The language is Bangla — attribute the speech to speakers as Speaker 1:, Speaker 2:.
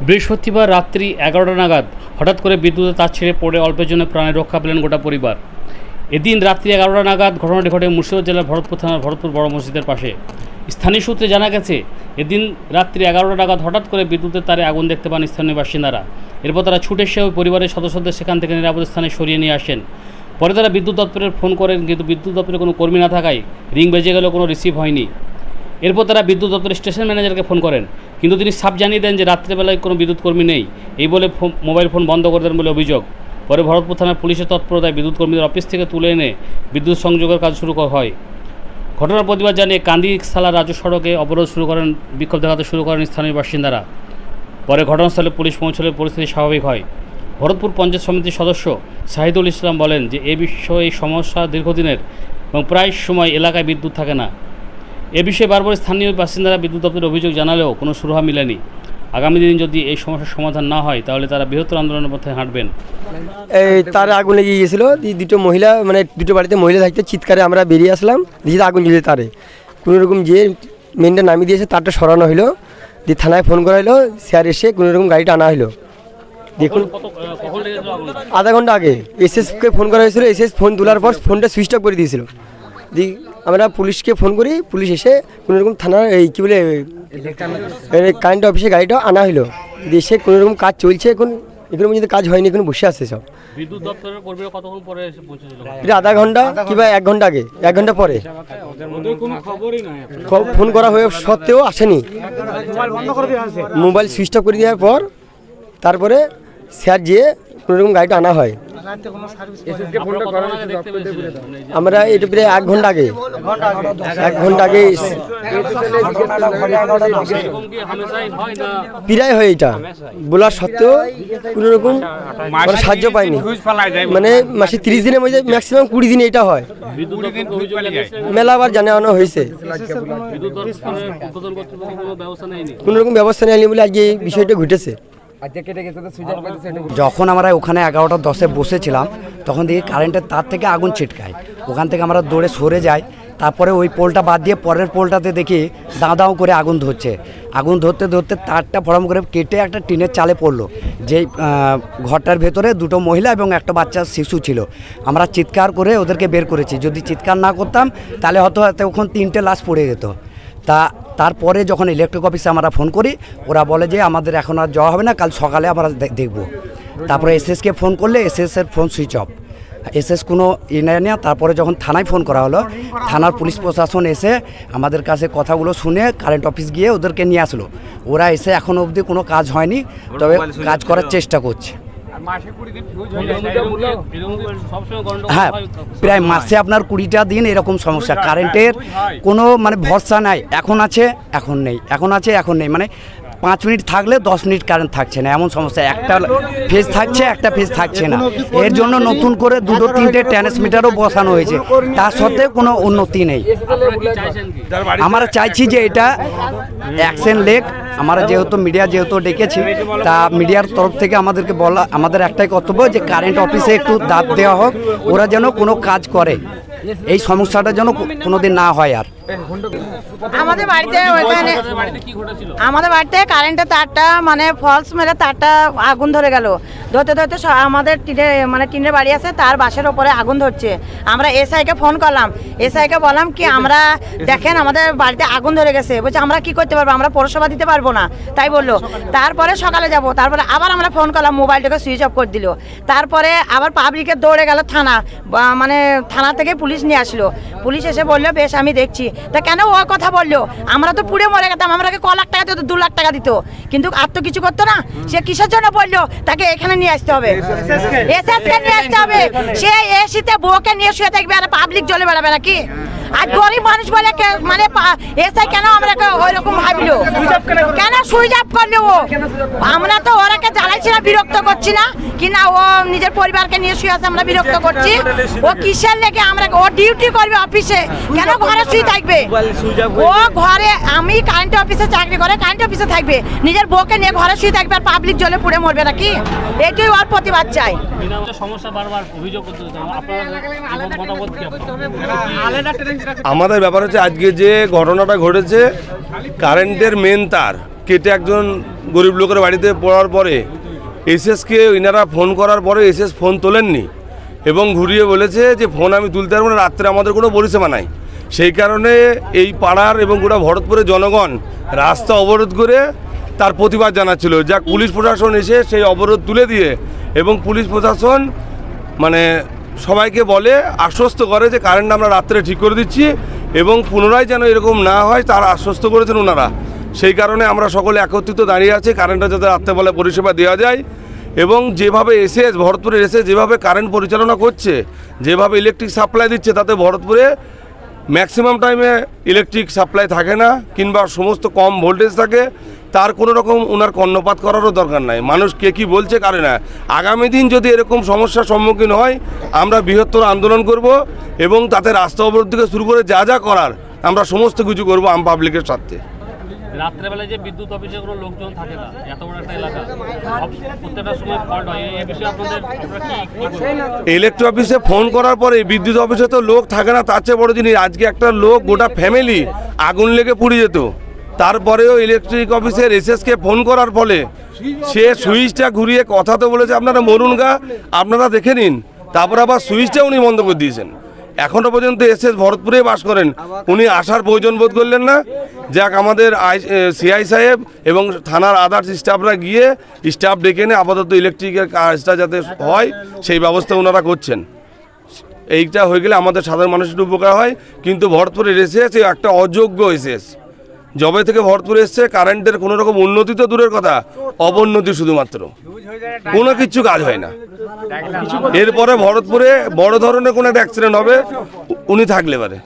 Speaker 1: বৃহস্পতিবার রাত্রি 11টা নাগাদ হঠাৎ করে বিদ্যুতের তার ছিঁড়ে পড়ে অল্পের জন্য প্রাণে রক্ষা পেলেন গোটা পরিবার। এদিন রাত্রি 11টা নাগাদ ঘটনাটি ঘটে মুর্শিদাবাদ জেলার ভরতপুর থানার ভরতপুর বড় মসজিদের পাশে। স্থানীয় সূত্রে জানা গেছে, এদিন রাত্রি 11টা নাগাদ হঠাৎ করে বিদ্যুতের তারে আগুন দেখতে পান স্থানীয় বাসিন্দারা। এরপর তারা ছুটে এসে ওই পরিবারের সদস্যদের সেখান থেকে নিরাপদ স্থানে সরিয়ে নিয়ে আসেন। পরে তারা বিদ্যুৎ দপ্তরে ফোন করেন, কিন্তু বিদ্যুৎ দপ্তরে কোনো কর্মী না থাকায় রিং বেজে গেলেও কোনো রিসিভ হয়নি। এরপর তারা বিদ্যুৎ দপ্তরের স্টেশন ম্যানেজারকে ফোন করেন, কিন্তু তিনি সাফ জানিয়ে দেন যে রাত্রেবেলায় কোনো বিদ্যুৎ কর্মী নেই, এই বলে মোবাইল ফোন বন্ধ করে দেন বলে অভিযোগ। পরে ভরতপুর থানার পুলিশের তৎপরতায় বিদ্যুৎ কর্মীদের অফিস থেকে তুলে এনে বিদ্যুৎ সংযোগের কাজ শুরু হয়। ঘটনার প্রতিবাদ জানিয়ে কান্দিসালা রাজ্য সড়কে অবরোধ শুরু করেন, বিক্ষোভ দেখাতে শুরু করেন স্থানীয় বাসিন্দারা। পরে ঘটনাস্থলে পুলিশ পৌঁছলে পরিস্থিতি স্বাভাবিক হয়। ভরতপুর পঞ্চায়েত সমিতির সদস্য শাহিদুল ইসলাম বলেন যে এই সমস্যা দীর্ঘদিনের এবং প্রায় সময় এলাকায় বিদ্যুৎ থাকে না। এ বিষয়ে বারবার স্থানীয় বাসিন্দারা বিদ্যুৎ দপ্তরের অভিযোগ জানালেও কোনো সুরাহা মিলেনি। আগামী দিন যদি এই সমস্যার সমাধান না হয় তাহলে তারা বৃহত্তর আন্দোলনের পথে হাঁটবেন।
Speaker 2: এই তার আগুন লেগে গিয়েছিল, দুটো মহিলা মানে দুটো বাড়িতে মহিলা থাকতে চিৎকারে আমরা বেরিয়ে আসলাম, দিয়ে আগুন জ্বলে তারে কোনো রকম যে মেনটা নামিয়ে দিয়েছে তারটা সরানো হলো, দিয়ে থানায় ফোন করা হলো, স্যার এসে কোনো রকম গাড়িটা আনা হলো। দেখুন আধা ঘন্টা আগে এসএসকে ফোন করা হয়েছিল, এসএস ফোন তোলার পর ফোনটা সুইচ অফ করে দিয়েছিল। দিয়ে আমরা পুলিশকে ফোন করি, পুলিশ এসে কোনো রকম থানার এই কী বলে কারেন্ট অফিসে গাড়িটা আনা হলো, দিয়ে এসে কোনো রকম কাজ চলছে। এখন এগুলো মধ্যে কাজ হয়নি, এখন বসে আসছে সব।
Speaker 1: বিদ্যুৎ দপ্তরের কর্মীরা কতক্ষণ পরে এসে পৌঁছেছিল?
Speaker 2: এটা আধা ঘন্টা কিংবা 1 ঘন্টা আগে, 1 ঘন্টা পরে ফোন করা হয়ে সত্ত্বেও আসেনি। মোবাইল সুইচ অফ করে দেওয়ার পর তারপরে স্যার যেয়ে কোনো রকম গাড়িটা আনা হয়। আমরা এটা প্রায় 1 ঘন্টা আগে, 1 ঘন্টা আগে প্রায় হয়। এটা বলার সত্ত্বেও কোনো রকম সাহায্য পাইনি। মানে মাসে 30 দিনের মধ্যে ম্যাক্সিমাম 20 দিনে এটা হয়। মেলাবার জানানো হয়েছে, কোনো রকম ব্যবস্থা নেয়নি বলে আজকে এই বিষয়টা ঘটেছে।
Speaker 3: যখন আমরা ওখানে 11টা 10-এ বসেছিলাম তখন দেখি কারেন্টের তার থেকে আগুন ছিটকায়। ওখান থেকে আমরা দৌড়ে সরে যাই। তারপরে ওই পোলটা বাদ দিয়ে পরের পোলটাতে দেখি দাঁ দাঁ করে আগুন ধরছে। আগুন ধরতে ধরতে তারটা ফরম করে কেটে একটা টিনের চালে পড়লো। যেই ঘরটার ভেতরে দুটো মহিলা এবং একটা বাচ্চা শিশু ছিল। আমরা চিৎকার করে ওদেরকে বের করেছি। যদি চিৎকার না করতাম তাহলে হয়তো তখন 3টে লাশ পড়ে যেত। তারপরে যখন ইলেকট্রিক অফিসে আমরা ফোন করি, ওরা বলে যে আমাদের এখন আর যাওয়া হবে না, কাল সকালে আমরা দেখব। তারপরে এসএসকে ফোন করলে এসএসের ফোন সুইচ অফ, এসএস কোনো নেয় না। তারপরে যখন থানায় ফোন করা হলো, থানার পুলিশ প্রশাসন এসে আমাদের কাছে কথাগুলো শুনে কারেন্ট অফিস গিয়ে ওদেরকে নিয়ে আসলো। ওরা এসে এখনও অবধি কোনো কাজ হয়নি, তবে কাজ করার চেষ্টা করছে। হ্যাঁ, প্রায় মাসে আপনার 20টা দিন এরকম সমস্যা। কারেন্টের কোনো মানে ভরসা নাই, এখন আছে এখন নেই, এখন আছে এখন নেই। মানে 5 মিনিট থাকলে 10 মিনিট কারেন্ট থাকছে না, এমন সমস্যা। একটা ফেজ থাকছে, একটা ফেজ থাকছে না। এর জন্য নতুন করে 2-3টে ট্রান্সমিটারও বসানো হয়েছে, তার সত্ত্বেও কোনো উন্নতি নেই। আমরা চাইছি যে এটা অ্যাকশন লেক। আমরা যেহেতু মিডিয়া ডেকেছি, তা মিডিয়ার তরফ থেকে আমাদেরকে বলা, আমাদের একটাই কর্তব্য যে কারেন্ট অফিসে একটু দাব দেওয়া হোক, ওরা যেন কোনো কাজ করে, এই সমস্যাটা যেন কোনোদিন না হয়। আর
Speaker 4: আমাদের বাড়িতে কারেন্টের তারটা মানে ফলস মেরে তারটা আগুন ধরে গেল। ধরতে ধরতে আমাদের টিনের বাড়ি আছে, তার বাসের ওপরে আগুন ধরছে। আমরা এসআইকে ফোন করলাম, এসআইকে বললাম কি আমরা দেখেন আমাদের বাড়িতে আগুন ধরে গেছে। বলছে আমরা কি করতে পারবো, আমরা পৌরসভা দিতে পারবো না, তাই বললো। তারপরে সকালে যাব, তারপরে আবার আমরা ফোন করলাম, মোবাইলটাকে সুইচ অফ করে দিল। তারপরে আবার পাবলিকের দৌড়ে গেল থানা, মানে থানা থেকে পুলিশ নিয়ে আসলো। পুলিশ এসে বললো বেশ আমি দেখছি। তা কেন ও কথা বললো? আমরা তো পুড়ে মরে গেতাম, আমাকে 1 লাখ টাকা দিত, 2 লাখ টাকা দিত, কিন্তু আর তো কিছু করতো না। সে কিসের জন্য বললো তাকে এখানে নিয়ে আসতে হবে, এসএসকে নিয়ে আসতে হবে। সে এসিতে বউকে নিয়ে শুয়ে থাকবে আর পাবলিক জ্বলে বেড়াবে নাকি? আর গরিব মানুষ বলে মানে এসআই কেন আমরা ওই রকম ভাবলো, কেন সুইচ অফ করলো? ও আমরা তো ওরাকে জ্বালাইছি না, বিরক্ত করছি না কি না? ও নিজের পরিবারকে নিয়ে শুয়ে আছে, আমরা বিরক্ত করছি? ও কিসের লেগে আমরা, ও ডিউটি করবে অফিসে, কেন ঘরে শুয়ে থাকবে? ও ঘরে, আমি কারেন্ট অফিসে চাকরি করে, কারেন্ট অফিসে থাকবে, নিজের বউকে নিয়ে ঘরে শুয়ে থাকবে আর পাবলিক জ্বলে পুড়ে মরবে নাকি? এটাই ওর প্রতিবাদ চাই।
Speaker 5: আমাদের ব্যাপার হচ্ছে আজকে যে ঘটনাটা ঘটেছে, কারেন্টের মেন তার কেটে একজন গরিব লোকের বাড়িতে পড়ার পরে এসএসকে ইনারা ফোন করার পরে এসএস ফোন তোলেননি এবং ঘুরিয়ে বলেছে যে ফোন আমি তুলতে পারবো না, রাত্রে আমাদের কোনো পরিষেবা নাই। সেই কারণে এই পাড়ার এবং গোটা ভরতপুরের জনগণ রাস্তা অবরোধ করে তার প্রতিবাদ জানাচ্ছিল, যা পুলিশ প্রশাসন এসে সেই অবরোধ তুলে দিয়ে এবং পুলিশ প্রশাসন মানে সবাইকে বলে আশ্বস্ত করে যে কারেন্ট আমরা রাত্রে ঠিক করে দিচ্ছি এবং পুনরায় যেন এরকম না হয় তার আশ্বস্ত করেছেন ওনারা। সেই কারণে আমরা সকলে একত্রিত দাঁড়িয়ে আছি কারেন্টটা যাতে রাত্রেবেলা পরিষেবা দেওয়া যায় এবং যেভাবে এসএস ভরতপুরের এসে যেভাবে কারেন্ট পরিচালনা করছে, যেভাবে ইলেকট্রিক সাপ্লাই দিচ্ছে, তাতে ভরতপুরে ম্যাক্সিমাম টাইমে ইলেকট্রিক সাপ্লাই থাকে না কিংবা সমস্ত কম ভোল্টেজ থাকে। তার কোনো রকম ওনার কর্ণপাত করারও দরকার নাই। মানুষ কে কী বলছে কারে না, আগামী দিন যদি এরকম সমস্যার সম্মুখীন হয় আমরা বৃহত্তর আন্দোলন করব এবং তাতে রাস্তা অবরোধ থেকে শুরু করে যা যা করার আমরা সমস্ত কিছু করবো আম পাবলিকের স্বার্থে।
Speaker 1: রাত্রেবেলায় যে বিদ্যুৎ অফিসে কোনো লোকজন থাকে না, এত বড় একটা এলাকা, প্রত্যেকটা সময় ফল্ট হয়, এই বিষয়ে আপনারা কি
Speaker 5: ইলেকট্রিক অফিসে ফোন করার পরে বিদ্যুৎ অফিসে তো লোক থাকে না, তার চেয়ে বড় জিনিস আজকে একটা লোক গোটা ফ্যামিলি আগুন লেগে পুড়ে যেত। তারপরেও ইলেকট্রিক অফিসের এসএসকে ফোন করার ফলে সে সুইচটা ঘুরিয়ে কথা তো বলেছে আপনারা মরুন গা, আপনারা দেখে নিন, তারপর আবার সুইচটা উনি বন্ধ করে দিয়েছেন। এখনও পর্যন্ত এসএস ভরতপুরে বাস করেন, উনি আসার প্রয়োজন বোধ করলেন না। যাক আমাদের সিআই সাহেব এবং থানার আদার্স স্টাফরা গিয়ে স্টাফ ডেকে এনে আপাতত ইলেকট্রিকের কাজটা যাতে হয় সেই ব্যবস্থা ওনারা করছেন। এইটা হয়ে গেলে আমাদের সাধারণ মানুষের উপকার হয়। কিন্তু ভরতপুরের এসএস একটা অযোগ্য এসএস, জবে থেকে ভরতপুরে এসছে কারেন্টের কোনো রকম উন্নতি তো দূরের কথা, অবনতি শুধুমাত্র, কোনো কিছু কাজ হয় না। এরপরে ভরতপুরে বড় ধরনের কোনো একটা অ্যাক্সিডেন্ট হবে উনি থাকলে পারে।